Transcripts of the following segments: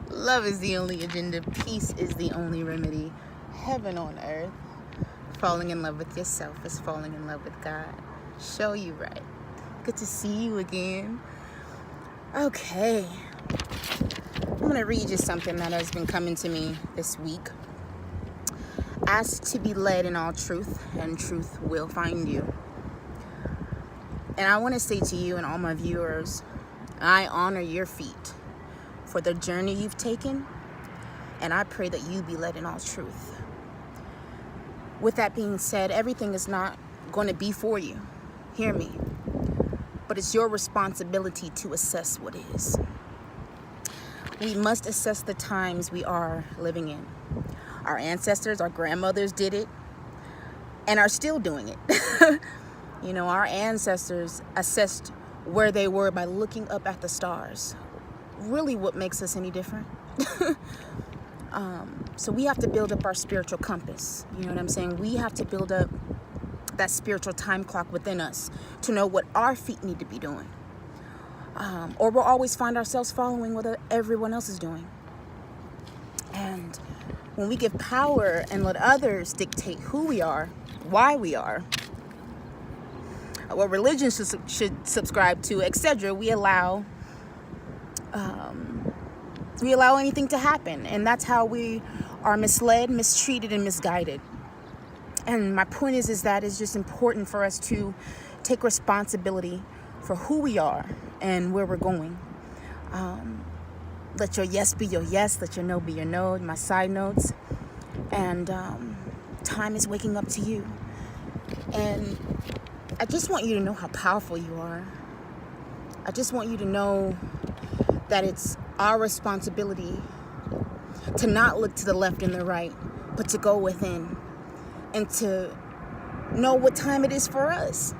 Love is the only agenda. Peace is the only remedy. Heaven on earth. Falling in love with yourself is falling in love with God. Show you right. Good to see you again. Okay. I'm going to read you something that has been coming to me this week. Ask to be led in all truth, and truth will find you. And I want to say to you and all my viewers, I honor your feet for the journey you've taken, and I pray that you be led in all truth. With that being said, everything is not going to be for you. Hear me. But it's your responsibility to assess what is. We must assess the times we are living in. Our ancestors, our grandmothers did it and are still doing it. You know, our ancestors assessed where they were by looking up at the stars. Really, what makes us any different? So we have to build up our spiritual compass. You know what I'm saying? We have to build up that spiritual time clock within us to know what our feet need to be doing. Or we'll always find ourselves following what everyone else is doing. And when we give power and let others dictate who we are, why we are, what religion should subscribe to, etc., we allow anything to happen. And that's how we are misled, mistreated, and misguided. And my point is that it's just important for us to take responsibility for who we are and where we're going. Let your yes be your yes. Let your no be your no. My side notes. And time is waking up to you. And I just want you to know how powerful you are. I just want you to know that it's our responsibility to not look to the left and the right, but to go within and to know what time it is for us.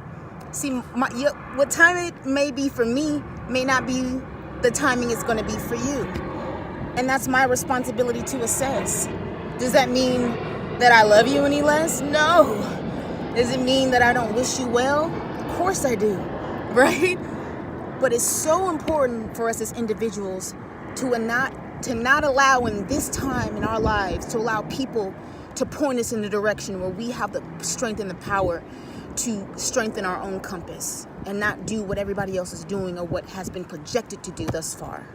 See, what time it may be for me may not be the timing it's going to be for you. And that's my responsibility to assess. Does that mean that I love you any less? No. Does it mean that I don't wish you well? Of course I do, right? But it's so important for us as individuals to not allow in this time in our lives to allow people to point us in the direction where we have the strength and the power to strengthen our own compass and not do what everybody else is doing or what has been projected to do thus far.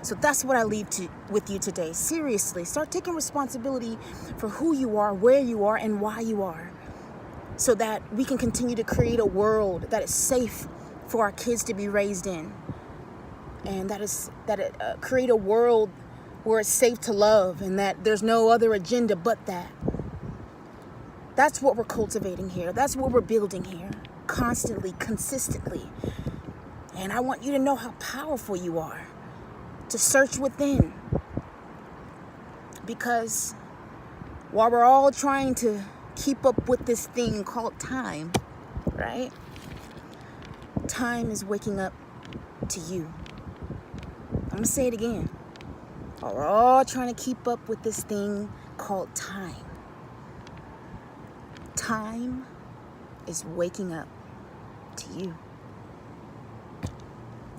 So that's what I leave with you today. Seriously, start taking responsibility for who you are, where you are, and why you are, so that we can continue to create a world that is safe for our kids to be raised in, and create a world where it's safe to love and that there's no other agenda but that. That's what we're cultivating here. That's what we're building here, constantly, consistently. And I want you to know how powerful you are, to search within. Because while we're all trying to keep up with this thing called time, right? Time is waking up to you. I'm going to say it again. While we're all trying to keep up with this thing called time, time is waking up to you.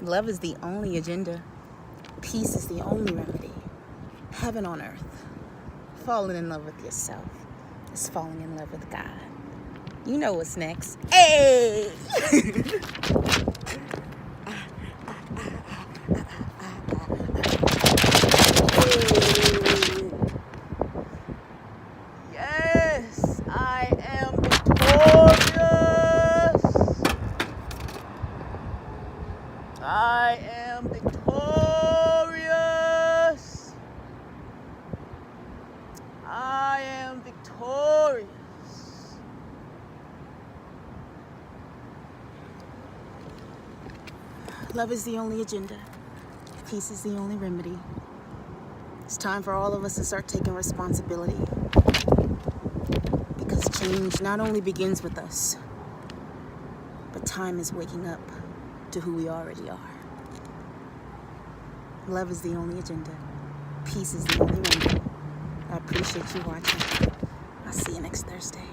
Love is the only agenda. Peace is the only remedy. Heaven on earth. Falling in love with yourself is falling in love with God. You know what's next. Hey! Yes, I am victorious. I am victorious. I am victorious. Love is the only agenda. Peace is the only remedy. It's time for all of us to start taking responsibility. Because change not only begins with us, but time is waking up to who we already are. Love is the only agenda. Peace is the only remedy. I appreciate you watching. I'll see you next Thursday.